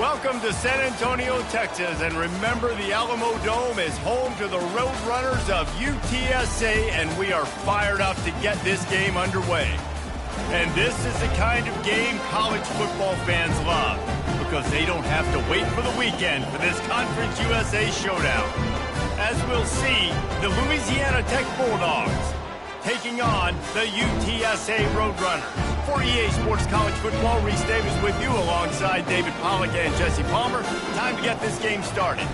Welcome to San Antonio, Texas, and remember the Alamo Dome is home to the Roadrunners of UTSA, and we are fired up to get this game underway. And this is the kind of game college football fans love, because they don't have to wait for the weekend for this Conference USA showdown. As we'll see, the Louisiana Tech Bulldogs taking on the UTSA Roadrunners. For EA Sports College Football, Reese Davis with you alongside David Pollack and Jesse Palmer. Time to get this game started.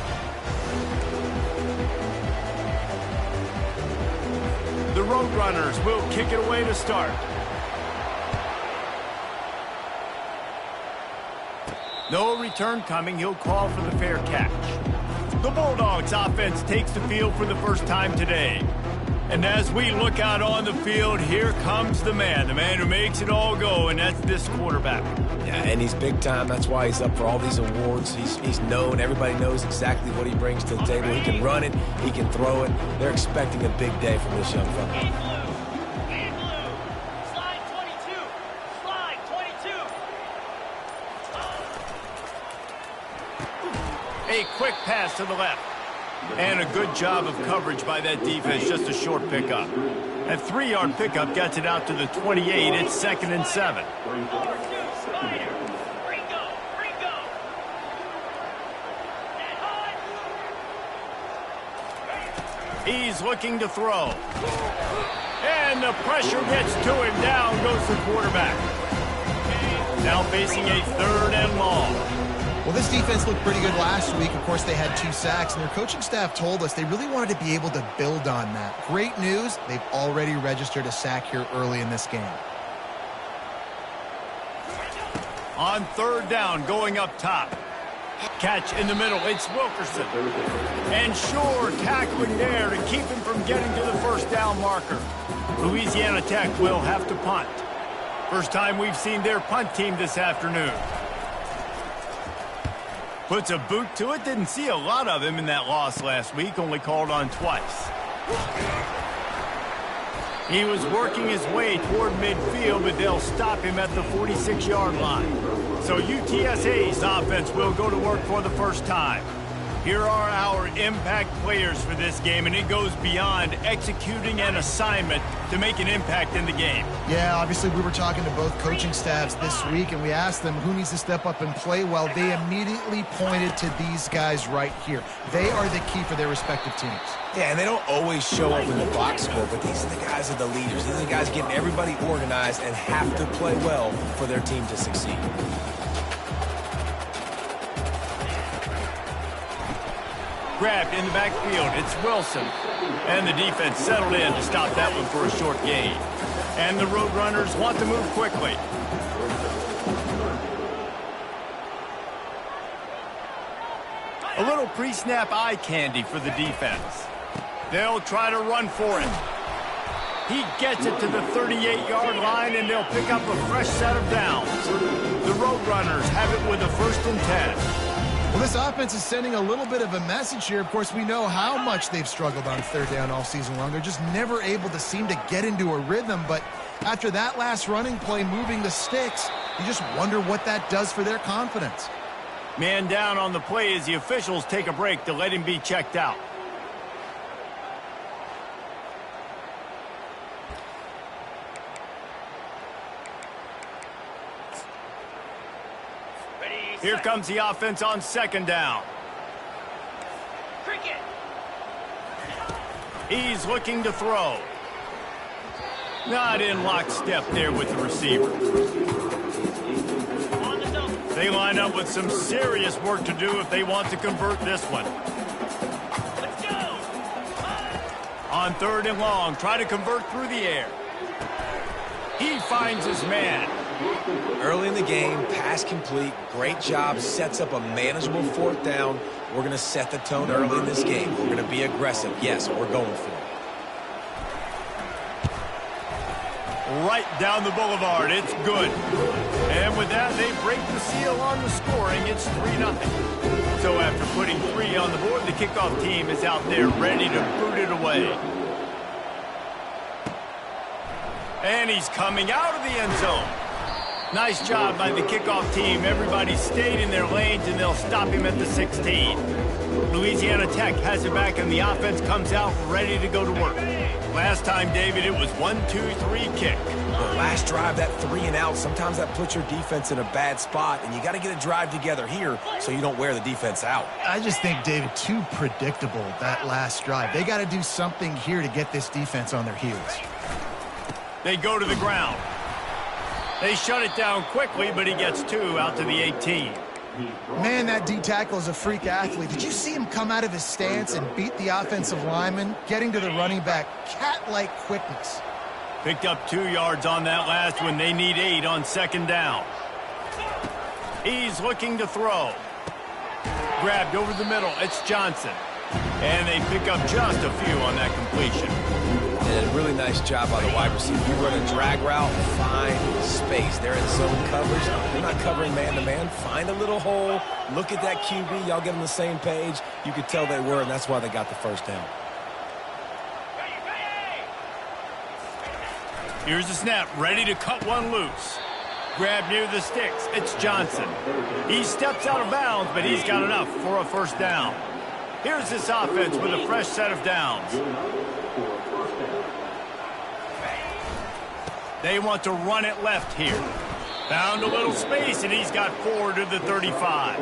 The Roadrunners will kick it away to start. No return coming. He'll call for the fair catch. The Bulldogs offense takes the field for the first time today. And as we look out on the field, here comes the man who makes it all go, and that's this quarterback. Yeah, and he's big time. That's why he's up for all these awards. He's known. Everybody knows exactly what he brings to the table. He can run it. He can throw it. They're expecting a big day from this young fella. In blue. Slide 22. Slide 22. A quick pass to the left. And a good job of coverage by that defense, just a short pickup. That 3-yard pickup gets it out to the 28. It's 2nd and 7. He's looking to throw. And the pressure gets to him. Down goes the quarterback. Now facing a 3rd and long. Well, this defense looked pretty good last week. Of course, they had 2 sacks, and their coaching staff told us they really wanted to be able to build on that. Great news, they've already registered a sack here early in this game. On 3rd down, going up top. Catch in the middle, it's Wilkerson. And sure, tackling there to keep him from getting to the 1st down marker. Louisiana Tech will have to punt. First time we've seen their punt team this afternoon. Puts a boot to it. Didn't see a lot of him in that loss last week. Only called on twice. He was working his way toward midfield, but they'll stop him at the 46-yard line. So UTSA's offense will go to work for the first time. Here are our impact players for this game, and it goes beyond executing an assignment to make an impact in the game. Yeah, obviously we were talking to both coaching staffs this week, and we asked them who needs to step up and play well. They immediately pointed to these guys right here. They are the key for their respective teams. Yeah, and they don't always show up in the box score, but these are the guys that are the leaders. These are the guys getting everybody organized and have to play well for their team to succeed. Grabbed in the backfield, it's Wilson. And the defense settled in to stop that one for a short gain. And the Roadrunners want to move quickly. A little pre-snap eye candy for the defense. They'll try to run for it. He gets it to the 38-yard line, and they'll pick up a fresh set of downs. The Roadrunners have it with a 1st and 10. Well, this offense is sending a little bit of a message here. Of course, we know how much they've struggled on 3rd down all season long. They're just never able to seem to get into a rhythm. But after that last running play, moving the sticks, you just wonder what that does for their confidence. Man down on the play as the officials take a break to let him be checked out. Here comes the offense on 2nd down. Cricket. He's looking to throw. Not in lockstep there with the receiver. They line up with some serious work to do if they want to convert this one. Let's go. On 3rd and long, try to convert through the air. He finds his man. Early in the game, pass complete, great job, sets up a manageable 4th down. We're going to set the tone early in this game. We're going to be aggressive. Yes, we're going for it. Right down the boulevard, it's good. And with that, they break the seal on the scoring. It's 3-0. So after putting 3 on the board, the kickoff team is out there ready to boot it away. And he's coming out of the end zone. Nice job by the kickoff team. Everybody stayed in their lanes, and they'll stop him at the 16. Louisiana Tech has it back, and the offense comes out ready to go to work. Last time, David, it was 1-2-3 kick. The last drive, that 3 and out, sometimes that puts your defense in a bad spot, and you got to get a drive together here so you don't wear the defense out. I just think, David, too predictable, that last drive. They got to do something here to get this defense on their heels. They go to the ground. They shut it down quickly, but he gets 2 out to the 18. Man, that D tackle is a freak athlete. Did you see him come out of his stance and beat the offensive lineman, getting to the running back? Cat-like quickness. Picked up 2 yards on that last one. They need 8 on second down. He's looking to throw. Grabbed over the middle. It's Johnson. And they pick up just a few on that completion. And a really nice job by the wide receiver. You run a drag route, find space. They're in zone coverage. They're not covering man-to-man. Find a little hole. Look at that QB. Y'all get on the same page. You could tell they were, and that's why they got the first down. Here's the snap. Ready to cut one loose. Grab near the sticks. It's Johnson. He steps out of bounds, but he's got enough for a first down. Here's this offense with a fresh set of downs. They want to run it left here. Found a little space, and he's got 4 to the 35.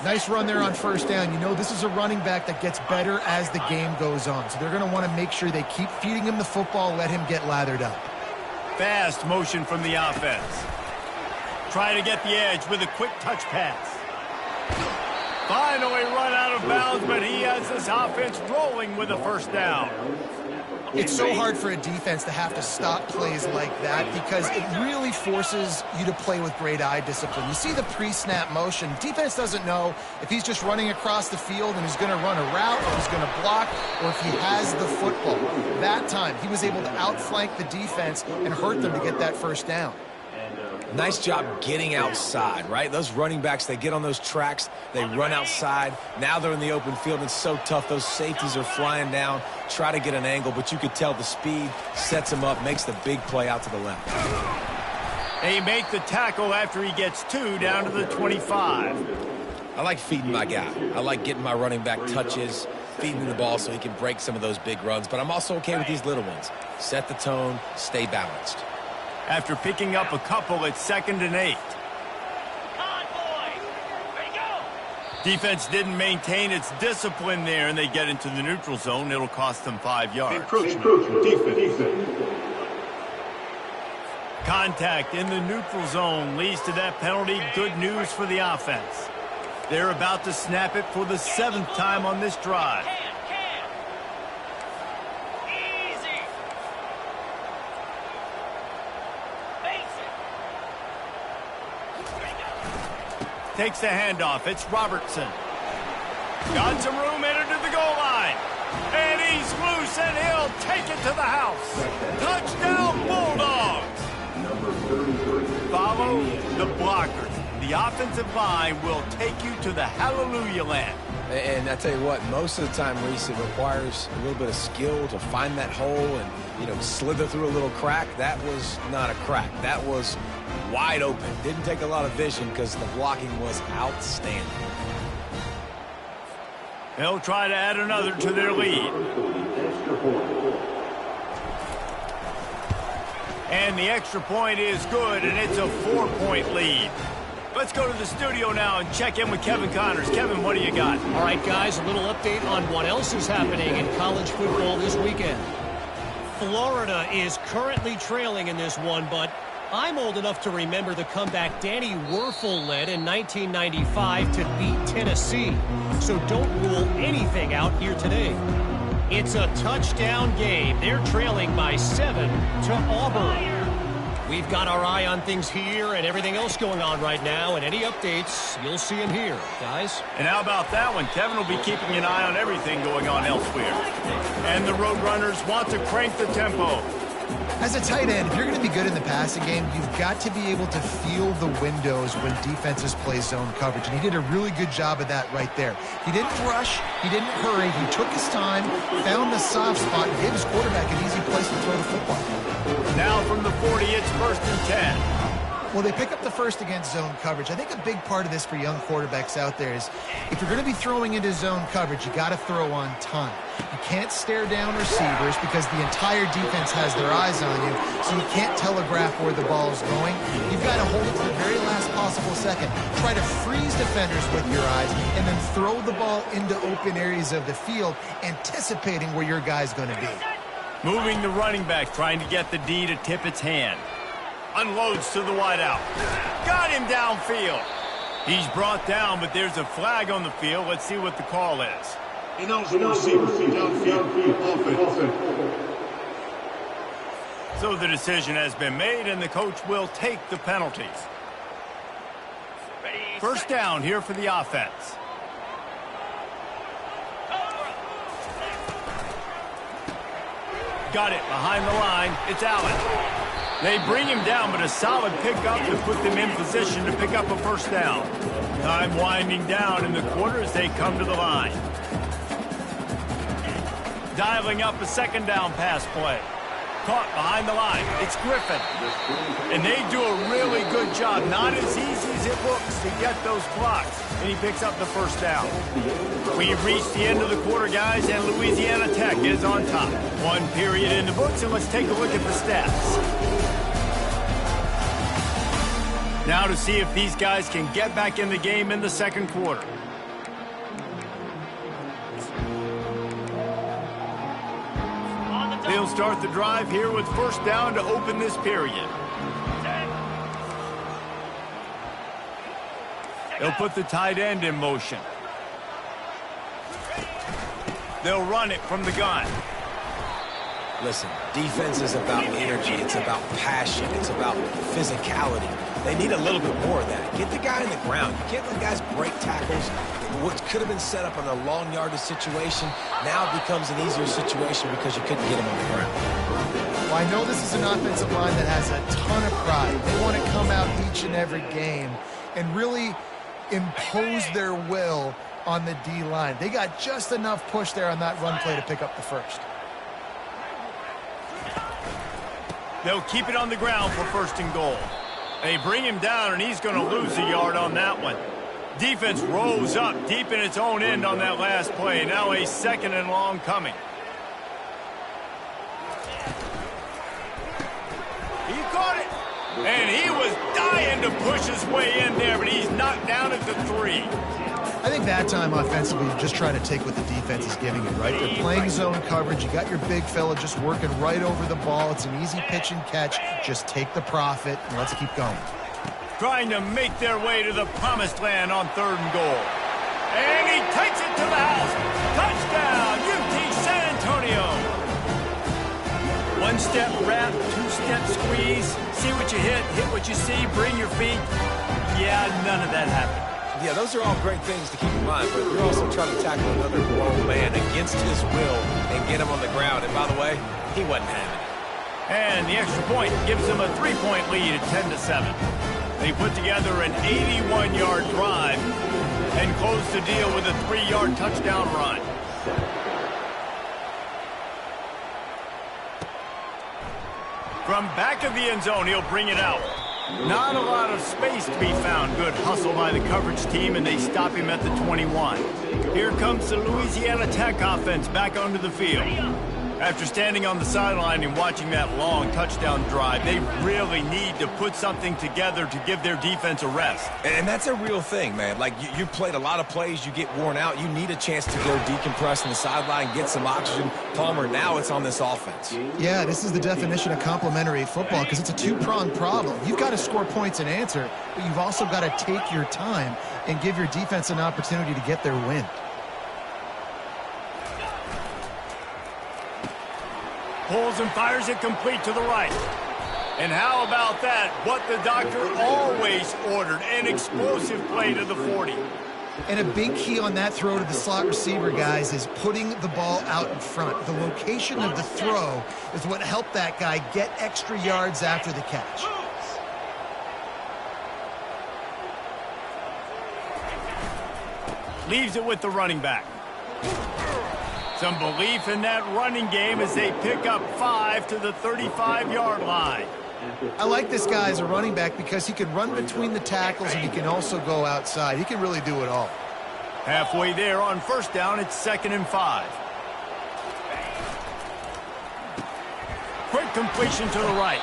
Nice run there on first down. You know, this is a running back that gets better as the game goes on. So they're going to want to make sure they keep feeding him the football, let him get lathered up. Fast motion from the offense. Try to get the edge with a quick touch pass. Finally run out of bounds, but he has this offense rolling with a first down. It's so hard for a defense to have to stop plays like that because it really forces you to play with great eye discipline. You see the pre-snap motion. Defense doesn't know if he's just running across the field and he's going to run a route, or he's going to block, or if he has the football. That time, he was able to outflank the defense and hurt them to get that first down. Nice job getting outside, right? Those running backs, they get on those tracks, they run outside. Now they're in the open field. It's so tough. Those safeties are flying down, try to get an angle, but you could tell the speed sets him up, makes the big play out to the left. They make the tackle after he gets 2 down to the 25. I like feeding my guy. I like getting my running back touches, feeding the ball so he can break some of those big runs, but I'm also okay with these little ones. Set the tone, stay balanced. After picking up a couple, it's 2nd and 8. Defense didn't maintain its discipline there, and they get into the neutral zone. It'll cost them 5 yards. Defense. Contact in the neutral zone leads to that penalty. Good news for the offense. They're about to snap it for the 7th time on this drive. Takes the handoff. It's Robertson. Got some room, entered to the goal line. And he's loose, and he'll take it to the house. Touchdown, Bulldogs. Follow the blockers. The offensive line will take you to the hallelujah land. And I tell you what, most of the time, Reese, it requires a little bit of skill to find that hole and, slither through a little crack. That was not a crack. That was wide open. Didn't take a lot of vision because the blocking was outstanding. They'll try to add another to their lead. And the extra point is good, and it's a 4-point lead. Let's go to the studio now and check in with Kevin Connors. Kevin, what do you got? All right, guys, a little update on what else is happening in college football this weekend. Florida is currently trailing in this one, but I'm old enough to remember the comeback Danny Werfel led in 1995 to beat Tennessee. So don't rule anything out here today. It's a touchdown game. They're trailing by 7 to Auburn. We've got our eye on things here and everything else going on right now, and any updates, you'll see them here, guys. And how about that one? Kevin will be keeping an eye on everything going on elsewhere. And the Roadrunners want to crank the tempo. As a tight end, if you're going to be good in the passing game, you've got to be able to feel the windows when defenses play zone coverage. And he did a really good job of that right there. He didn't rush. He didn't hurry. He took his time, found the soft spot, and gave his quarterback an easy place to throw the football. Now from the 40, it's 1st and 10. Well, they pick up the first against zone coverage. I think a big part of this for young quarterbacks out there is if you're going to be throwing into zone coverage, you got to throw on time. You can't stare down receivers because the entire defense has their eyes on you, so you can't telegraph where the ball's going. You've got to hold it to the very last possible second. Try to freeze defenders with your eyes and then throw the ball into open areas of the field, anticipating where your guy's going to be. Moving the running back, trying to get the D to tip its hand. Unloads to the wideout. Got him downfield. He's brought down, but there's a flag on the field. Let's see what the call is. So the decision has been made, and the coach will take the penalties. First down here for the offense. Got it behind the line. It's Allen. They bring him down, but a solid pickup to put them in position to pick up a first down. Time winding down in the quarter as they come to the line. Dialing up a second down pass play. Caught behind the line. It's Griffin. And they do a really good job. Not as easy as it looks to get those blocks. And he picks up the first down. We've reached the end of the quarter, guys, and Louisiana Tech is on top. One period in the books, and let's take a look at the stats. Now to see if these guys can get back in the game in the second quarter. They'll start the drive here with first down to open this period. They'll put the tight end in motion. They'll run it from the gun. Listen, defense is about energy. It's about passion. It's about physicality. They need a little bit more of that. Get the guy in the ground. You can't let guys break tackles. What could have been set up in a long yardage situation now becomes an easier situation because you couldn't get him on the ground. Well, I know this is an offensive line that has a ton of pride. They want to come out each and every game and really impose their will on the D-line. They got just enough push there on that run play to pick up the first. They'll keep it on the ground for first and goal. They bring him down, and he's going to lose a yard on that one. Defense rolls up deep in its own end on that last play. Now a second and long coming. He caught it. And he was dying to push his way in there, but he's knocked down at the 3. I think that time offensively, you just try to take what the defense is giving you, right? They're playing zone coverage. You got your big fella just working right over the ball. It's an easy pitch and catch. Just take the profit, and let's keep going. Trying to make their way to the promised land on third and goal. And he takes it to the house. Touchdown, UT San Antonio. One-step wrap, two-step squeeze. See what you hit what you see, bring your feet. Yeah, none of that happened. Yeah, those are all great things to keep in mind, but you're also trying to tackle another grown man against his will and get him on the ground. And by the way, he wasn't having it. And the extra point gives them a 3-point lead at 10-7. They put together an 81-yard drive and close the deal with a 3-yard touchdown run. From back of the end zone, he'll bring it out. Not a lot of space to be found. Good hustle by the coverage team, and they stop him at the 21. Here comes the Louisiana Tech offense back onto the field. After standing on the sideline and watching that long touchdown drive, they really need to put something together to give their defense a rest. And that's a real thing, man. Like, you played a lot of plays, you get worn out, you need a chance to go decompress on the sideline, get some oxygen. Palmer, now it's on this offense. Yeah, this is the definition of complementary football because it's a two-pronged problem. You've got to score points and answer, but you've also got to take your time and give your defense an opportunity to get their win. Pulls and fires it complete to the right. And how about that? What the doctor always ordered, an explosive play to the 40. And a big key on that throw to the slot receiver, guys, is putting the ball out in front. The location of the throw is what helped that guy get extra yards after the catch. Leaves it with the running back. Some belief in that running game as they pick up 5 to the 35-yard line. I like this guy as a running back because he can run between the tackles and he can also go outside. He can really do it all. Halfway there on first down, it's 2nd and 5. Quick completion to the right.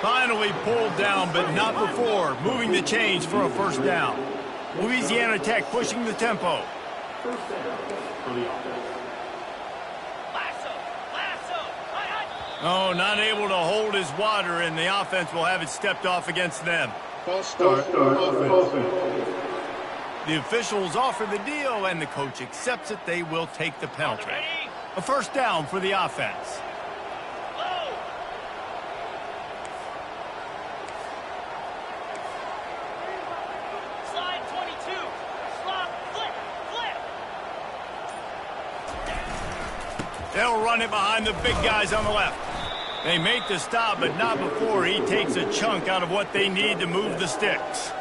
Finally pulled down, but not before. Moving the chains for a first down. Louisiana Tech pushing the tempo. Oh, not able to hold his water, and the offense will have it stepped off against them. False start. Offense. The officials offer the deal, and the coach accepts it. They will take the penalty. A first down for the offense. Slide 22. Slot, flip. They'll run it behind the big guys on the left. They make the stop, but not before he takes a chunk out of what they need to move the sticks.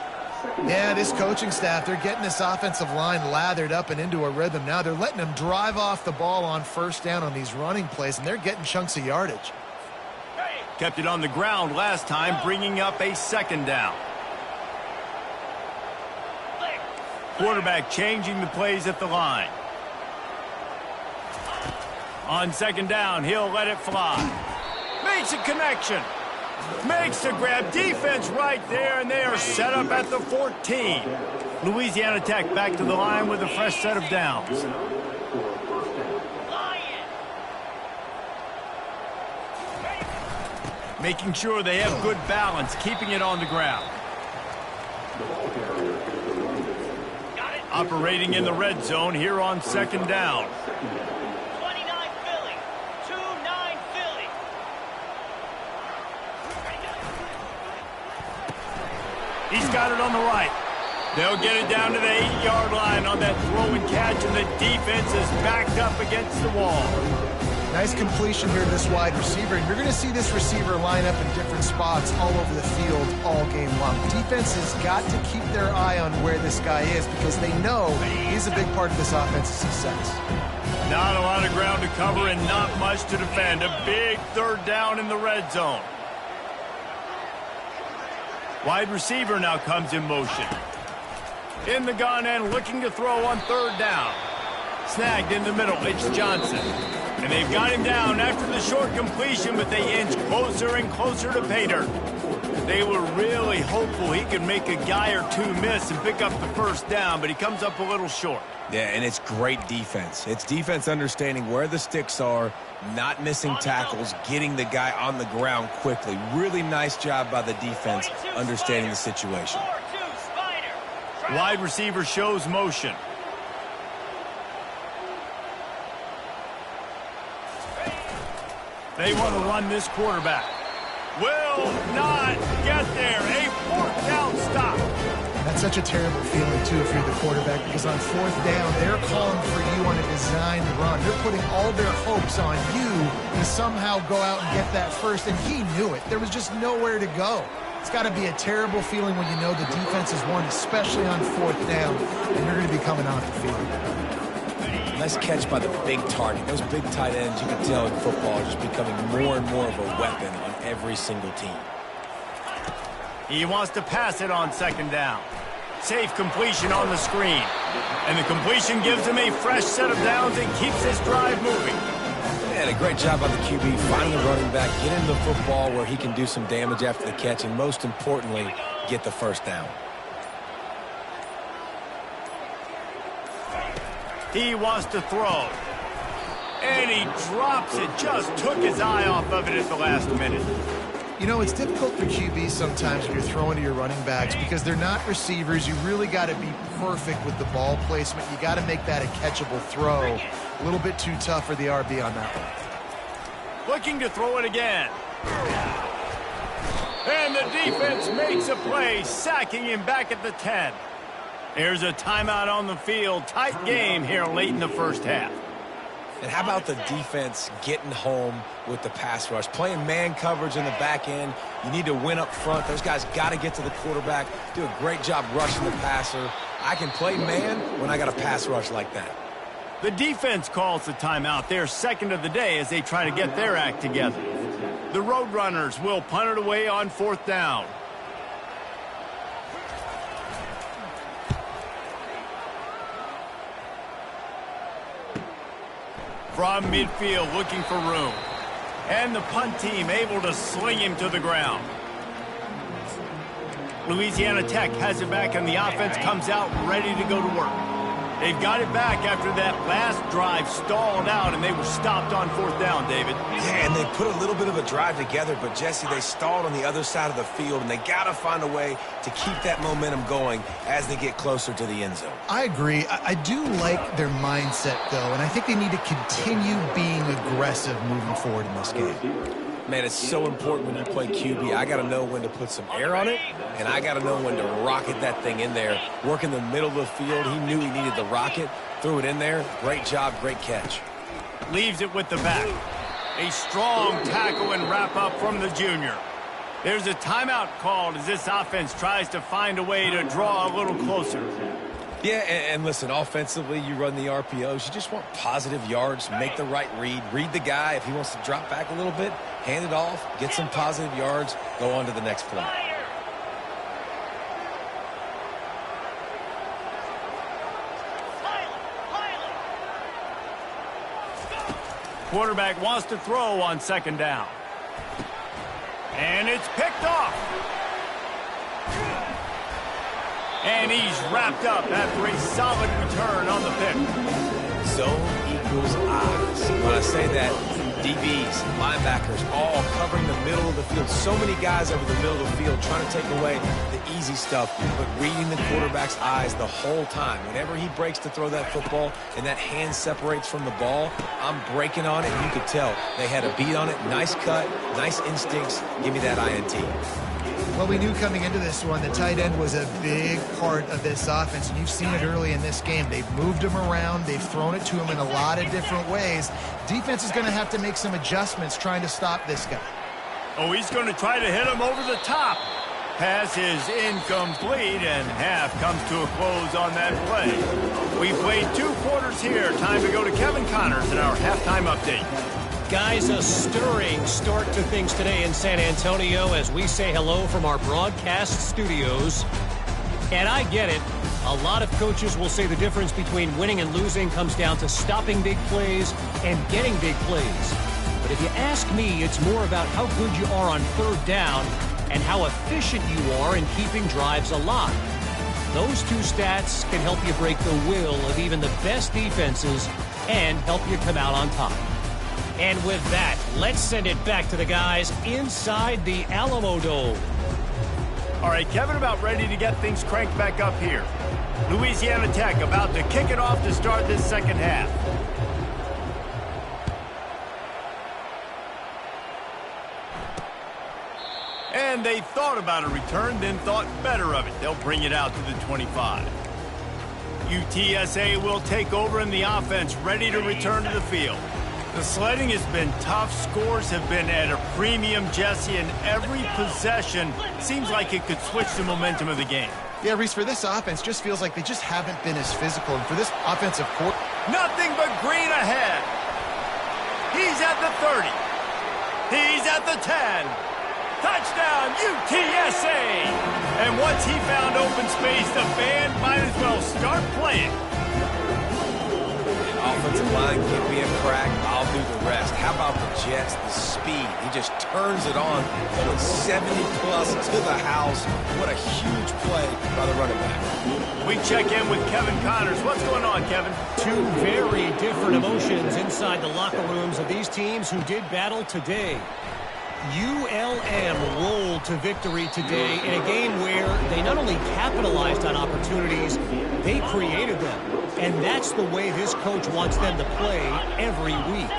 Yeah, this coaching staff, they're getting this offensive line lathered up and into a rhythm now. They're letting them drive off the ball on first down on these running plays, and they're getting chunks of yardage. Kept it on the ground last time, bringing up a 2nd down. Quarterback changing the plays at the line. On 2nd down, he'll let it fly. Makes a connection. Makes the grab. Defense right there, and they are set up at the 14. Louisiana Tech back to the line with a fresh set of downs. Making sure they have good balance, keeping it on the ground. Operating in the red zone here on 2nd down. 29 Philly. 2-9 Philly. He's got it on the right. They'll get it down to the 8-yard line on that throw and catch, and the defense is backed up against the wall. Nice completion here to this wide receiver, and you're going to see this receiver line up in different spots all over the field all game long. Defense has got to keep their eye on where this guy is because they know he's a big part of this offense's success. Not a lot of ground to cover and not much to defend. A big 3rd down in the red zone. Wide receiver now comes in motion. In the gun and looking to throw on 3rd down. Snagged in the middle, it's Johnson. And they've got him down after the short completion, but they inch closer and closer to pay dirt. They were really hopeful he could make a guy or two miss and pick up the first down, but he comes up a little short. Yeah, and it's great defense. It's defense understanding where the sticks are, not missing tackles, getting the guy on the ground quickly. Really nice job by the defense understanding the situation. Wide receiver shows motion. They want to run this quarterback. Will not get there. A 4th down stop. That's such a terrible feeling, too, if you're the quarterback, because on 4th down, they're calling for you on a designed run. They're putting all their hopes on you to somehow go out and get that first, and he knew it. There was just nowhere to go. It's got to be a terrible feeling when you know the defense has won, especially on 4th down, and you're going to be coming off the field. Nice catch by the big target. Those big tight ends, you can tell in football, are just becoming more and more of a weapon on every single team. He wants to pass it on 2nd down. Safe completion on the screen. And the completion gives him a fresh set of downs and keeps this drive moving. And a great job by the QB, finding the running back, get him the football where he can do some damage after the catch, and most importantly, get the first down. He wants to throw. And he drops it. Just took his eye off of it at the last minute. You know, it's difficult for QBs sometimes when you're throwing to your running backs because they're not receivers. You really got to be perfect with the ball placement. You got to make that a catchable throw. A little bit too tough for the RB on that one. Looking to throw it again. And the defense makes a play, sacking him back at the 10. There's a timeout on the field. Tight game here late in the first half. And how about the defense getting home with the pass rush? Playing man coverage in the back end. You need to win up front. Those guys got to get to the quarterback. Do a great job rushing the passer. I can play man when I got a pass rush like that. The defense calls the timeout. They're 2nd of the day as they try to get their act together. The Roadrunners will punt it away on 4th down. From midfield, looking for room. And the punt team able to sling him to the ground. Louisiana Tech has it back, and the offense comes out ready to go to work. They've got it back after that last drive stalled out, and they were stopped on 4th down, David. Yeah, and they put a little bit of a drive together, but, Jesse, they stalled on the other side of the field, and they got to find a way to keep that momentum going as they get closer to the end zone. I agree. I do like their mindset, though, and I think they need to continue being aggressive moving forward in this game. Man, it's so important when you play QB. I got to know when to put some air on it, and I got to know when to rocket that thing in there. Work in the middle of the field. He knew he needed the rocket, threw it in there. Great job, great catch. Leaves it with the back. A strong tackle and wrap up from the junior. There's a timeout called as this offense tries to find a way to draw a little closer. Yeah, and listen, offensively, you run the RPOs. You just want positive yards, make the right read. Read the guy. If he wants to drop back a little bit, hand it off, get some positive yards, go on to the next play. Quarterback wants to throw on 2nd down. And it's picked off. And he's wrapped up after a solid return on the pick. Zone equals eyes. When I say that, DBs, linebackers, all covering the middle of the field. So many guys over the middle of the field trying to take away the easy stuff, but reading the quarterback's eyes the whole time. Whenever he breaks to throw that football and that hand separates from the ball, I'm breaking on it, and you could tell they had a beat on it. Nice cut, nice instincts. Give me that INT. Well, we knew coming into this one the tight end was a big part of this offense, and you've seen it early in this game. They've moved him around. They've thrown it to him in a lot of different ways. Defense is going to have to make some adjustments trying to stop this guy. Oh, he's going to try to hit him over the top. Pass is incomplete, and half comes to a close on that play. We played 2 quarters here. Time to go to Kevin Connors in our halftime update. Guys, a stirring start to things today in San Antonio as we say hello from our broadcast studios. And I get it. A lot of coaches will say the difference between winning and losing comes down to stopping big plays and getting big plays. But if you ask me, it's more about how good you are on 3rd down and how efficient you are in keeping drives alive. Those 2 stats can help you break the will of even the best defenses and help you come out on top. And with that, let's send it back to the guys inside the Alamo Dome. All right, Kevin, about ready to get things cranked back up here. Louisiana Tech about to kick it off to start this 2nd half. And they thought about a return, then thought better of it. They'll bring it out to the 25. UTSA will take over in the offense, ready to return to the field. The sledding has been tough. Scores have been at a premium, Jesse, and every possession seems like it could switch the momentum of the game. Yeah, Reese, for this offense, just feels like they just haven't been as physical. And for this offensive court, nothing but green ahead. He's at the 30. He's at the 10. Touchdown, UTSA! And once he found open space, the band might as well start playing. Offensive line, give me a crack, I'll do the rest. How about the Jets, the speed? He just turns it on, going 70-plus to the house. What a huge play by the running back. We check in with Kevin Connors. What's going on, Kevin? 2 very different emotions inside the locker rooms of these teams who did battle today. ULM rolled to victory today in a game where they not only capitalized on opportunities, they created them. And that's the way this coach wants them to play every week.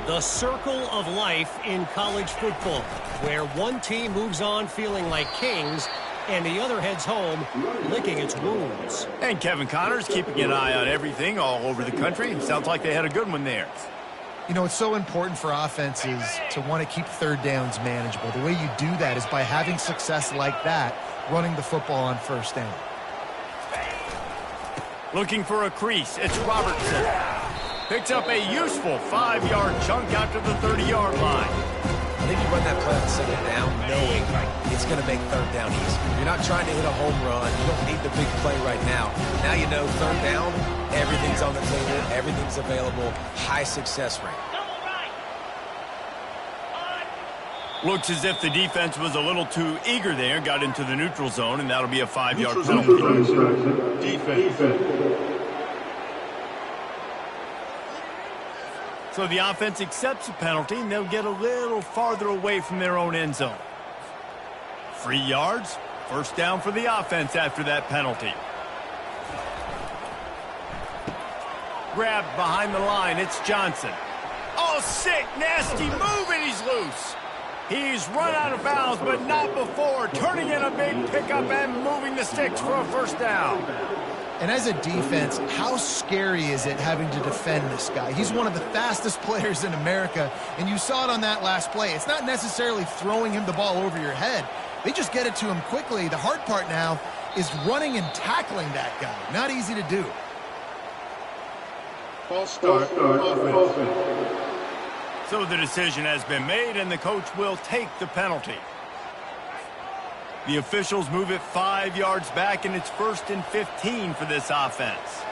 The circle of life in college football, where one team moves on feeling like kings and the other heads home licking its wounds. And Kevin Connors keeping an eye on everything all over the country. Sounds like they had a good one there. you know, it's so important for offenses to want to keep 3rd downs manageable. The way you do that is by having success like that, running the football on 1st down. Looking for a crease, it's Robertson. Picks up a useful 5-yard chunk out to the 30-yard line. I think you run that play on second down knowing it's going to make third down easy. You're not trying to hit a home run. You don't need the big play right now. Now you know third down, everything's on the table, everything's available, high success rate. Looks as if the defense was a little too eager there, got into the neutral zone, and that'll be a 5-yard penalty. Defense. So the offense accepts a penalty, and they'll get a little farther away from their own end zone. 3 yards, first down for the offense after that penalty. Grabbed behind the line, it's Johnson. Oh, sick, nasty move, and he's loose. He's run out of bounds, but not before turning in a big pickup and moving the sticks for a first down. And as a defense, how scary is it having to defend this guy? He's one of the fastest players in America, and you saw it on that last play. It's not necessarily throwing him the ball over your head. They just get it to him quickly. The hard part now is running and tackling that guy. Not easy to do. False start. Offense. So the decision has been made, and the coach will take the penalty. The officials move it 5 yards back, and it's 1st and 15 for this offense.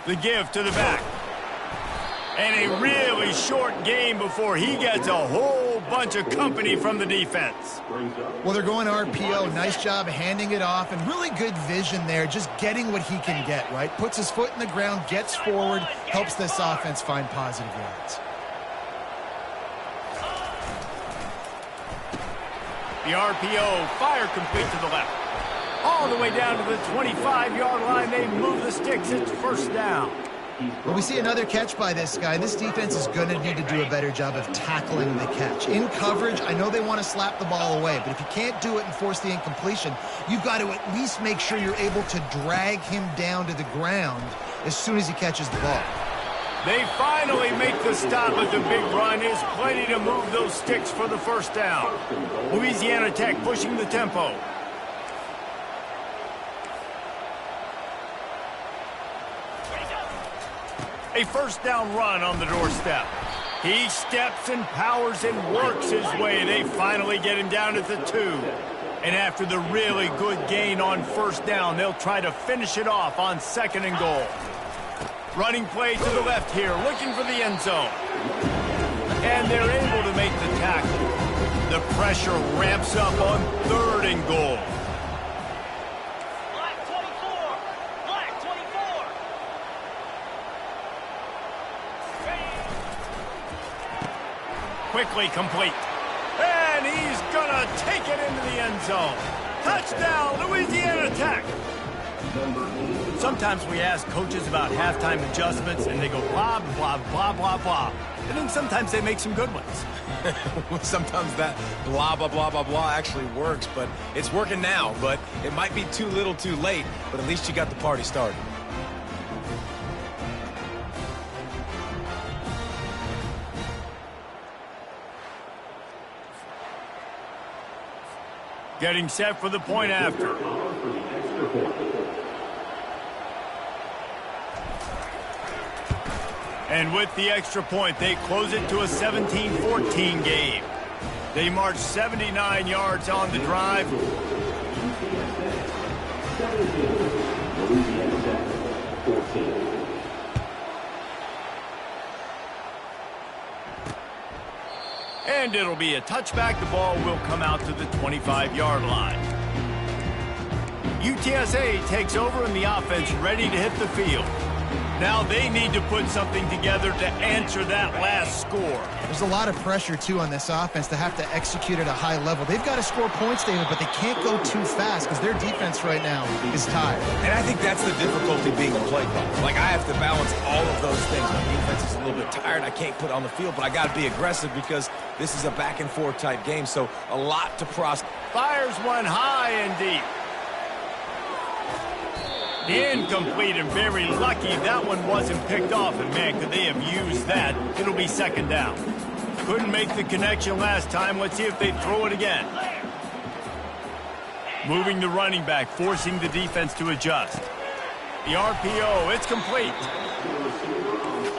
The give to the back. And a really short game before he gets a whole bunch of company from the defense. Well, they're going RPO. Nice job handing it off, and really good vision there, just getting what he can get, right? Puts his foot in the ground, gets forward, helps this offense find positive yards. The RPO, fire complete to the left. All the way down to the 25-yard line, they move the sticks. It's first down. Well, we see another catch by this guy. This defense is going to need to do a better job of tackling the catch. In coverage, I know they want to slap the ball away, but if you can't do it and force the incompletion, you've got to at least make sure you're able to drag him down to the ground as soon as he catches the ball. They finally make the stop with the big run. Is plenty to move those sticks for the first down. Louisiana Tech pushing the tempo. A first down run on the doorstep. He steps and powers and works his way. They finally get him down at the 2. And after the really good gain on first down, they'll try to finish it off on 2nd and goal. Running play to the left here, looking for the end zone. And they're able to make the tackle. The pressure ramps up on 3rd and goal. Quickly complete. And he's gonna take it into the end zone. Touchdown, Louisiana Tech. Sometimes we ask coaches about halftime adjustments, and they go blah, blah, blah, blah, blah. And then sometimes they make some good ones. Sometimes that blah, blah, blah, blah, blah actually works, but it's working now. But it might be too little too late, but at least you got the party started. Getting set for the point after. And with the extra point, they close it to a 17-14 game. They march 79 yards on the drive. And it'll be a touchback. The ball will come out to the 25-yard line. UTSA takes over and the offense ready to hit the field. Now they need to put something together to answer that last score. There's a lot of pressure, too, on this offense to have to execute at a high level. They've got to score points, David, but they can't go too fast because their defense right now is tired. And I think that's the difficulty being a play caller. Like, I have to balance all of those things. My defense is a little bit tired. I can't put on the field, but I got to be aggressive because this is a back-and-forth type game, so a lot to process. Fires one high and deep. Incomplete, and very lucky that one wasn't picked off. And man, could they have used that. It'll be 2nd down. Couldn't make the connection last time. Let's see if they throw it again. Moving the running back, forcing the defense to adjust. The RPO, it's complete.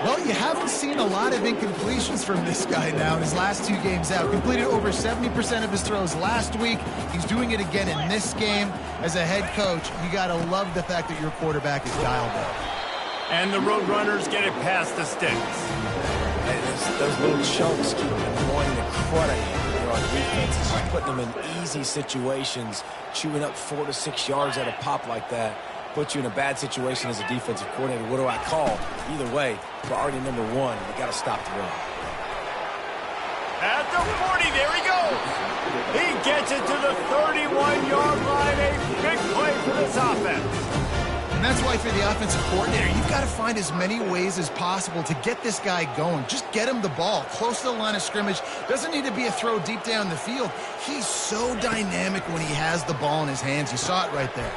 Well, you haven't seen a lot of incompletions from this guy now in his last 2 games out. Completed over 70% of his throws last week. He's doing it again in this game. As a head coach, you got to love the fact that your quarterback is dialed up. And the Roadrunners get it past the sticks. And those little chunks keep annoying the crud out of him on defense. It's just putting them in easy situations, chewing up 4 to 6 yards at a pop like that. Put you in a bad situation as a defensive coordinator. What do I call? Either way, priority number 1, you got to stop the run. At the 40, there he goes. He gets it to the 31-yard line. A big play for this offense. And that's why for the offensive coordinator, you've got to find as many ways as possible to get this guy going. Just get him the ball close to the line of scrimmage. Doesn't need to be a throw deep down the field. He's so dynamic when he has the ball in his hands. You saw it right there.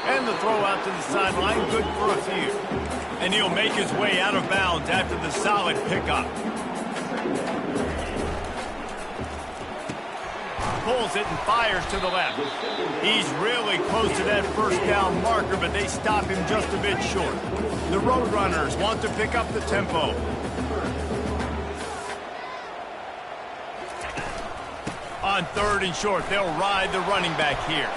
And the throw out to the sideline, good for a few. And he'll make his way out of bounds after the solid pickup. Pulls it and fires to the left. He's really close to that first down marker, but they stop him just a bit short. The Roadrunners want to pick up the tempo. On 3rd and short, they'll ride the running back here.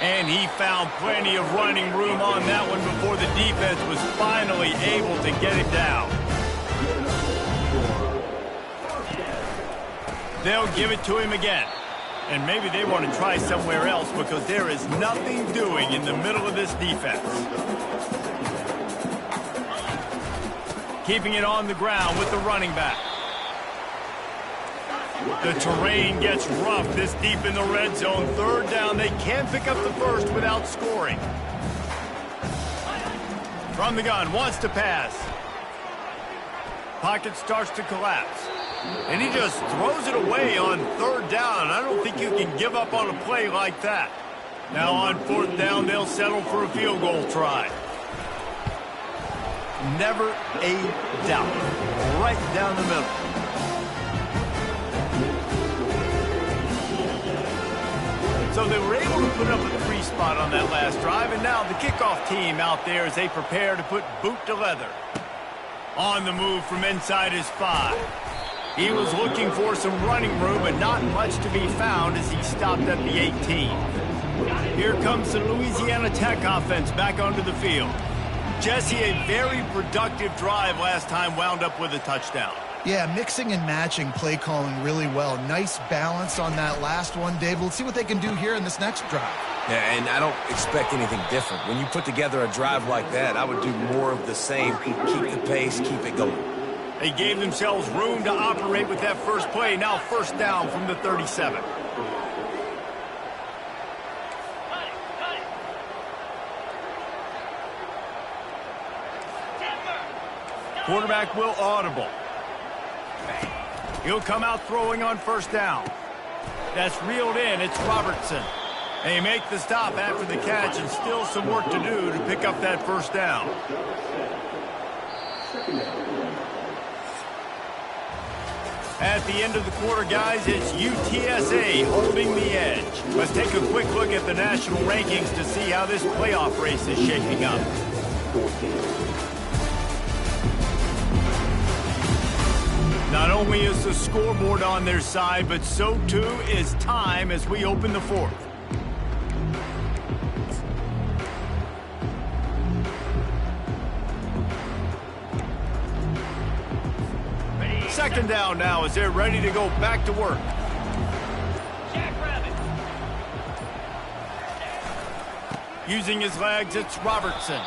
And he found plenty of running room on that one before the defense was finally able to get him down. They'll give it to him again. And maybe they want to try somewhere else because there is nothing doing in the middle of this defense. Keeping it on the ground with the running back. The terrain gets rough this deep in the red zone. 3rd down, they can pick up the first without scoring. From the gun, wants to pass. Pocket starts to collapse. And he just throws it away on 3rd down. I don't think you can give up on a play like that. Now on 4th down, they'll settle for a field goal try. Never a doubt. Right down the middle. So they were able to put up a 3 spot on that last drive, and now the kickoff team out there as they prepare to put boot to leather. On the move from inside his 5. He was looking for some running room, but not much to be found as he stopped at the 18. Here comes the Louisiana Tech offense back onto the field. Jesse, a very productive drive last time, wound up with a touchdown. Yeah, mixing and matching play calling really well. Nice balance on that last one, Dave. Let's see what they can do here in this next drive. Yeah, and I don't expect anything different. When you put together a drive like that, I would do more of the same. Keep the pace, keep it going. They gave themselves room to operate with that first play. Now 1st down from the 37. Quarterback will audible. He'll come out throwing on 1st down. That's reeled in. It's Robertson. They make the stop after the catch, and still some work to do to pick up that 1st down. At the end of the quarter, guys, it's UTSA holding the edge. Let's take a quick look at the national rankings to see how this playoff race is shaping up. Not only is the scoreboard on their side, but so too is time as we open the 4th. Second down now as they're ready to go back to work. Using his legs, it's Robertson.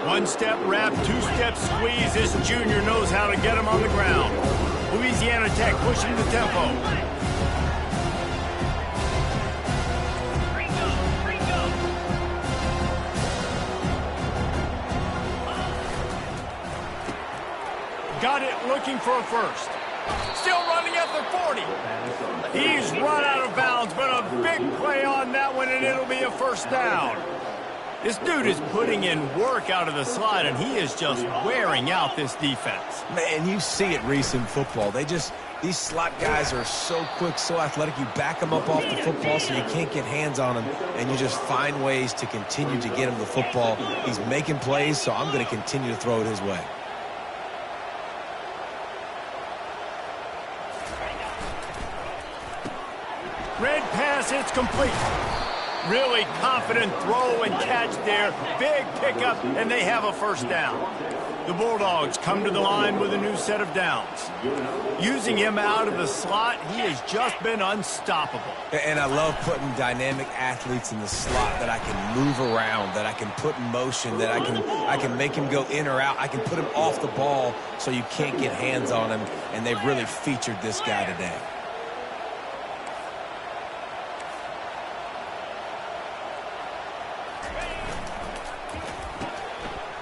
1-step wrap, 2-step squeeze. This junior knows how to get him on the ground. Louisiana Tech pushing the tempo. Got it, looking for a first. Still running at the 40. He's run out of bounds, but a big play on that one, and it'll be a 1st down. This dude is putting in work out of the slot, and he is just wearing out this defense. Man, you see it, Reese, in football. These slot guys are so quick, so athletic. You back them up off the football so you can't get hands on them, and you just find ways to continue to get him the football. He's making plays, so I'm going to continue to throw it his way. Red pass, it's complete. Really confident throw and catch there. Big pickup, and they have a first down. The Bulldogs come to the line with a new set of downs. Using him out of the slot, he has just been unstoppable. And I love putting dynamic athletes in the slot that I can move around, that I can put in motion, that I can make him go in or out. I can put him off the ball so you can't get hands on him, and they've really featured this guy today.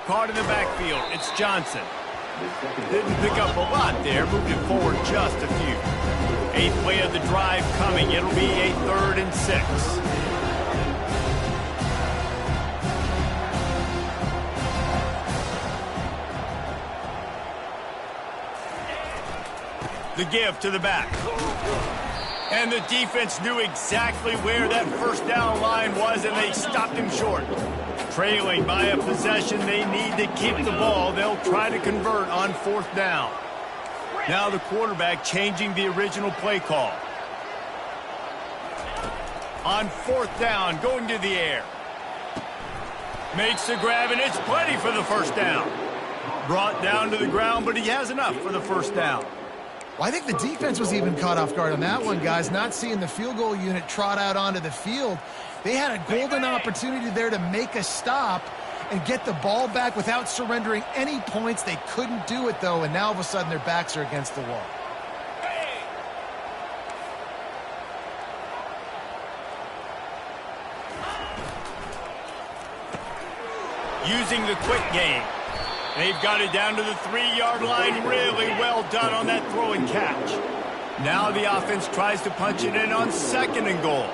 Caught in the backfield, it's Johnson. Didn't pick up a lot there, moved it forward just a few. 8th play of the drive coming. It'll be a 3rd and 6. The give to the back. And the defense knew exactly where that first down line was, and they stopped him short. Trailing by a possession, they need to keep the ball. They'll try to convert on 4th down. Now the quarterback changing the original play call. On 4th down, going to the air. Makes the grab, and it's plenty for the first down. Brought down to the ground, but he has enough for the first down. Well, I think the defense was even caught off guard on that one, guys. Not seeing the field goal unit trot out onto the field. They had a golden opportunity there to make a stop and get the ball back without surrendering any points. They couldn't do it, though, and now all of a sudden their backs are against the wall. Using the quick game. They've got it down to the 3-yard line. Really well done on that throw and catch. Now the offense tries to punch it in on 2nd and goal.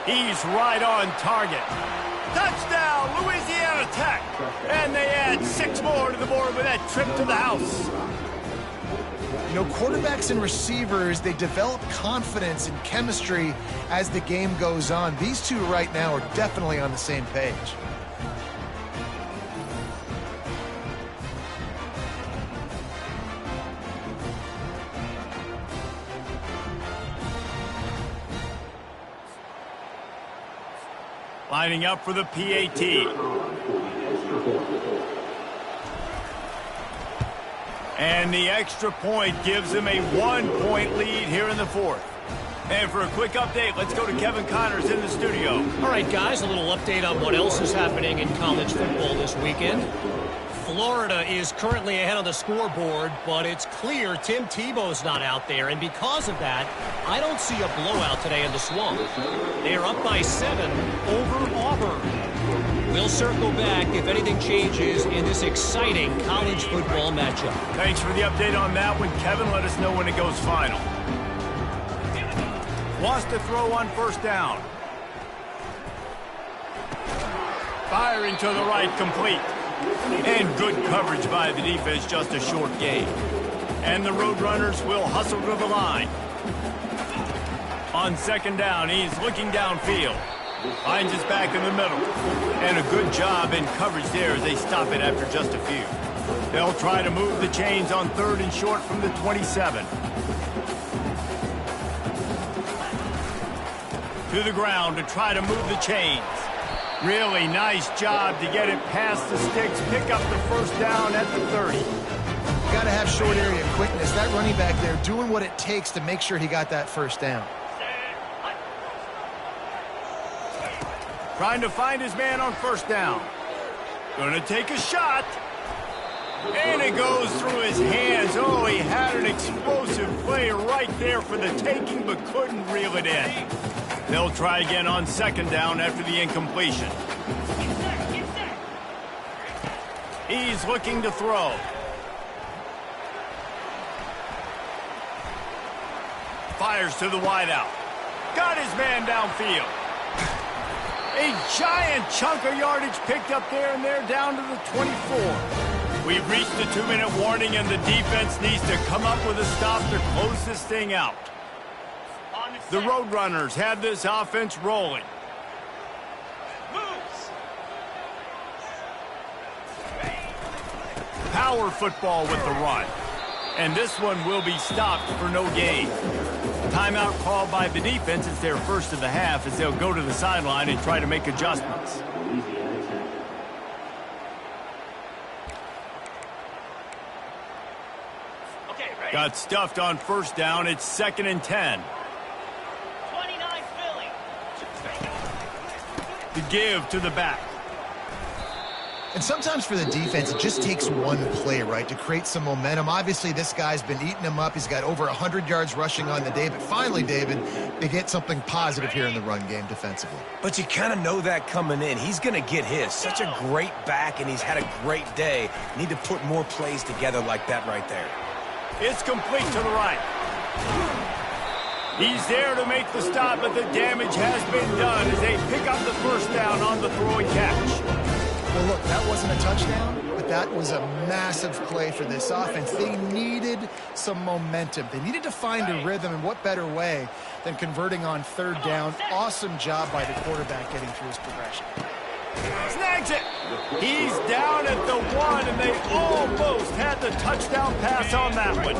He's right on target. Touchdown, Louisiana Tech. And they add 6 more to the board with that trip to the house. You know, quarterbacks and receivers, they develop confidence and chemistry as the game goes on. These two right now are definitely on the same page. Lining up for the PAT. And the extra point gives them a 1-point lead here in the 4th. And for a quick update, let's go to Kevin Connors in the studio. All right, guys, a little update on what else is happening in college football this weekend. Florida is currently ahead on the scoreboard, but it's clear Tim Tebow's not out there, and because of that, I don't see a blowout today in the Swamp. They are up by 7 over Auburn. We'll circle back if anything changes in this exciting college football matchup. Thanks for the update on that one, Kevin. Let us know when it goes final. Wants to throw on 1st down. Firing to the right, complete. And good coverage by the defense, just a short gain. And the Roadrunners will hustle to the line. On 2nd down, he's looking downfield. Finds his back in the middle. And a good job in coverage there as they stop it after just a few. They'll try to move the chains on 3rd and short from the 27. To the ground to try to move the chains. Really nice job to get it past the sticks, pick up the first down at the 30. Got to have short area quickness. That running back there doing what it takes to make sure he got that first down. Trying to find his man on 1st down. Going to take a shot. And it goes through his hands. Oh, he had an explosive play right there for the taking, but couldn't reel it in. They'll try again on 2nd down after the incompletion. He's looking to throw. Fires to the wideout. Got his man downfield. A giant chunk of yardage picked up there, and they're down to the 24. We've reached the 2-minute warning, and the defense needs to come up with a stop to close this thing out. The Roadrunners have this offense rolling. Power football with the run. And this one will be stopped for no gain. Timeout called by the defense. It's their first of the half as they'll go to the sideline and try to make adjustments. Got stuffed on first down. It's 2nd and 10. 29 Philly. The give to the back. And sometimes for the defense, it just takes one play, right, to create some momentum. Obviously, this guy's been eating him up. He's got over 100 yards rushing on the day. But finally, David, they get something positive here in the run game defensively. But you kind of know that coming in. He's going to get his. Such a great back, and he's had a great day. Need to put more plays together like that right there. It's complete to the right. He's there to make the stop, but the damage has been done as they pick up the first down on the throw and catch. Well, look, that wasn't a touchdown, but that was a massive play for this offense. They needed some momentum. They needed to find a rhythm, and what better way than converting on third down. Awesome job by the quarterback getting through his progression. Snags it. He's down at the 1, and they almost had the touchdown pass on that one.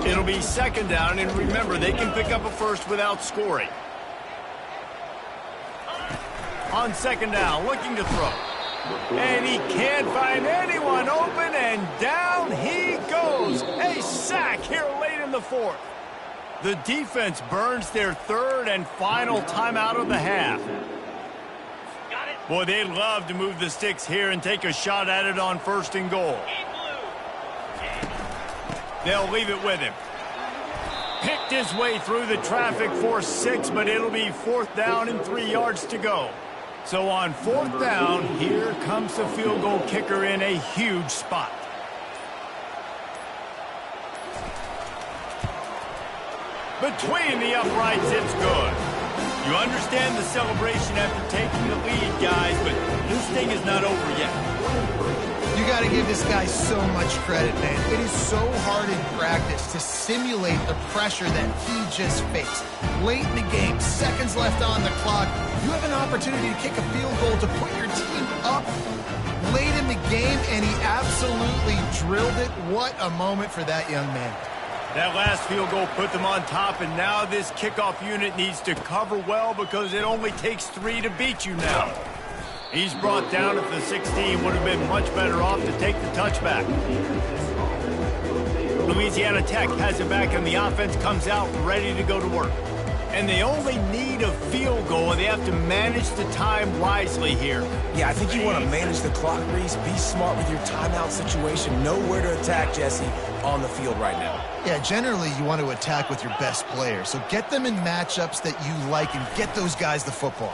It'll be 2nd down, and remember, they can pick up a first without scoring. On 2nd down, looking to throw. And he can't find anyone open, and down he goes. A sack here late in the 4th. The defense burns their 3rd and final timeout of the half. Boy, they'd love to move the sticks here and take a shot at it on 1st and goal. They'll leave it with him. Picked his way through the traffic for 6, but it'll be 4th down and 3 yards to go. So on 4th down, here comes the field goal kicker in a huge spot. Between the uprights, it's good. You understand the celebration after taking the lead, guys, but this thing is not over yet. You got to give this guy so much credit, man. It is so hard in practice to simulate the pressure that he just faced. Late in the game, seconds left on the clock, you have an opportunity to kick a field goal to put your team up late in the game, and he absolutely drilled it. What a moment for that young man. That last field goal put them on top, and now this kickoff unit needs to cover well because it only takes 3 to beat you now. He's brought down at the 16. Would have been much better off to take the touchback. Louisiana Tech has it back, and the offense comes out ready to go to work. And they only need a field goal, and they have to manage the time wisely here. Yeah, I think you want to manage the clock, Reese. Be smart with your timeout situation. Know where to attack, Jesse, on the field right now. Yeah, generally you want to attack with your best players. So get them in matchups that you like and get those guys the football.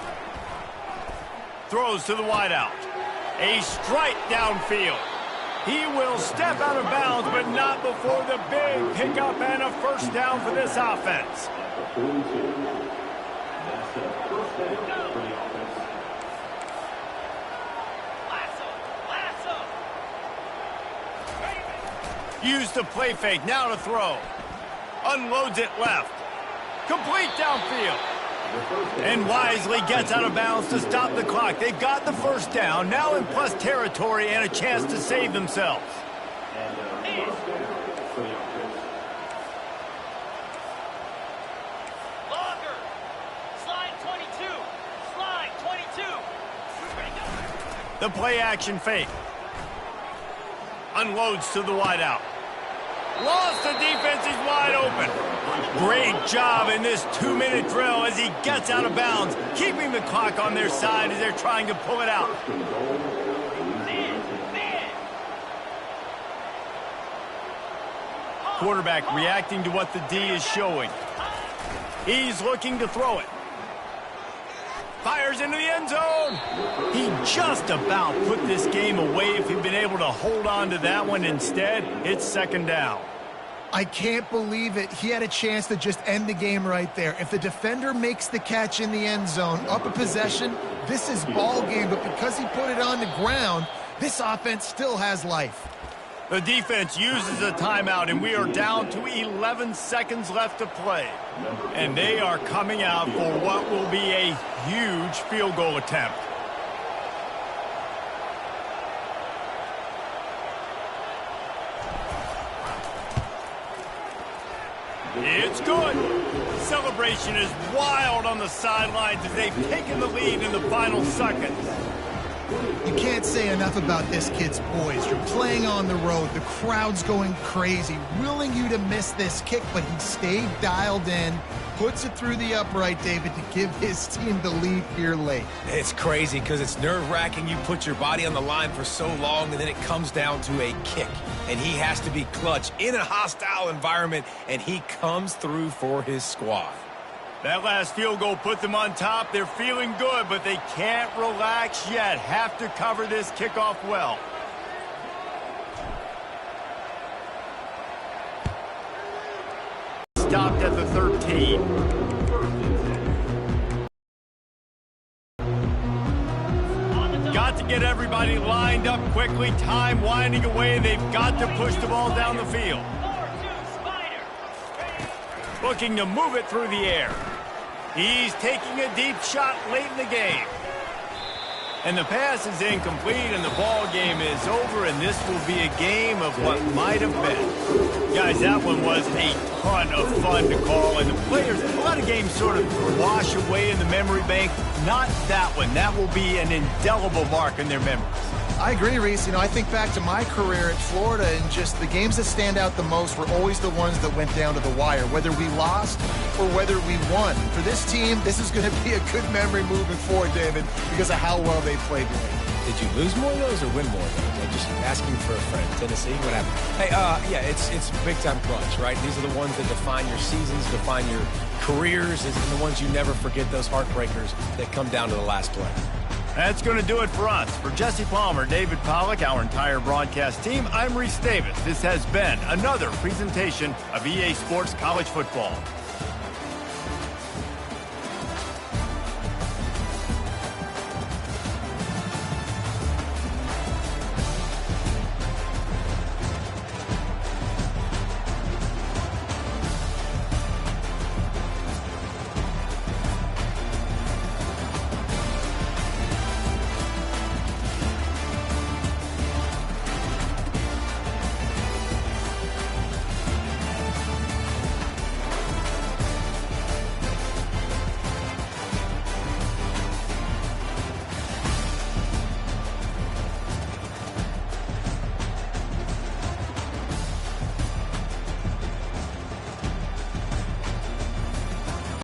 Throws to the wideout. A strike downfield. He will step out of bounds, but not before the big pickup and a first down for this offense. Use the play fake, now to throw. Unloads it left. Complete downfield. And wisely gets out of bounds to stop the clock. They've got the first down, now in plus territory and a chance to save themselves. Longer. Slide 22. Slide 22. The play action fake. Unloads to the wideout. Lost, the defense is wide open. Great job in this 2-minute drill as he gets out of bounds, keeping the clock on their side as they're trying to pull it out. Quarterback reacting to what the D is showing. He's looking to throw it. Fires into the end zone. He just about put this game away if he'd been able to hold on to that one. Instead, it's 2nd down. I can't believe it. He had a chance to just end the game right there. If the defender makes the catch in the end zone, up a possession, this is ball game. But because he put it on the ground, this offense still has life. The defense uses a timeout, and we are down to 11 seconds left to play. And they are coming out for what will be a huge field goal attempt. It's good. Celebration is wild on the sidelines as they've taken the lead in the final seconds. You can't say enough about this kid's poise. You're playing on the road. The crowd's going crazy, willing you to miss this kick, but he stayed dialed in, puts it through the upright, David, to give his team the lead here late. It's crazy because it's nerve-wracking. You put your body on the line for so long, and then it comes down to a kick. And he has to be clutch in a hostile environment, and he comes through for his squad. That last field goal put them on top. They're feeling good, but they can't relax yet. Have to cover this kickoff well. Stopped at the 13. Got to get everybody lined up quickly. Time winding away. They've got to push the ball down the field. Looking to move it through the air. He's taking a deep shot late in the game. And the pass is incomplete, and the ball game is over, and this will be a game of what might have been. Guys, that one was a ton of fun to call, and the players, a lot of games sort of wash away in the memory bank. Not that one. That will be an indelible mark in their memories. I agree, Reese. I think back to my career at Florida, and just the games that stand out the most were always the ones that went down to the wire, whether we lost or whether we won. For this team, this is going to be a good memory moving forward, David, because of how well they played today. Did you lose more of those or win more of those? I'm just asking for a friend. Tennessee, what happened? Hey, yeah, it's big-time clutch, right? These are the ones that define your seasons, define your careers, and the ones you never forget, those heartbreakers that come down to the last play. That's going to do it for us. For Jesse Palmer, David Pollack, our entire broadcast team, I'm Reese Davis. This has been another presentation of EA Sports College Football.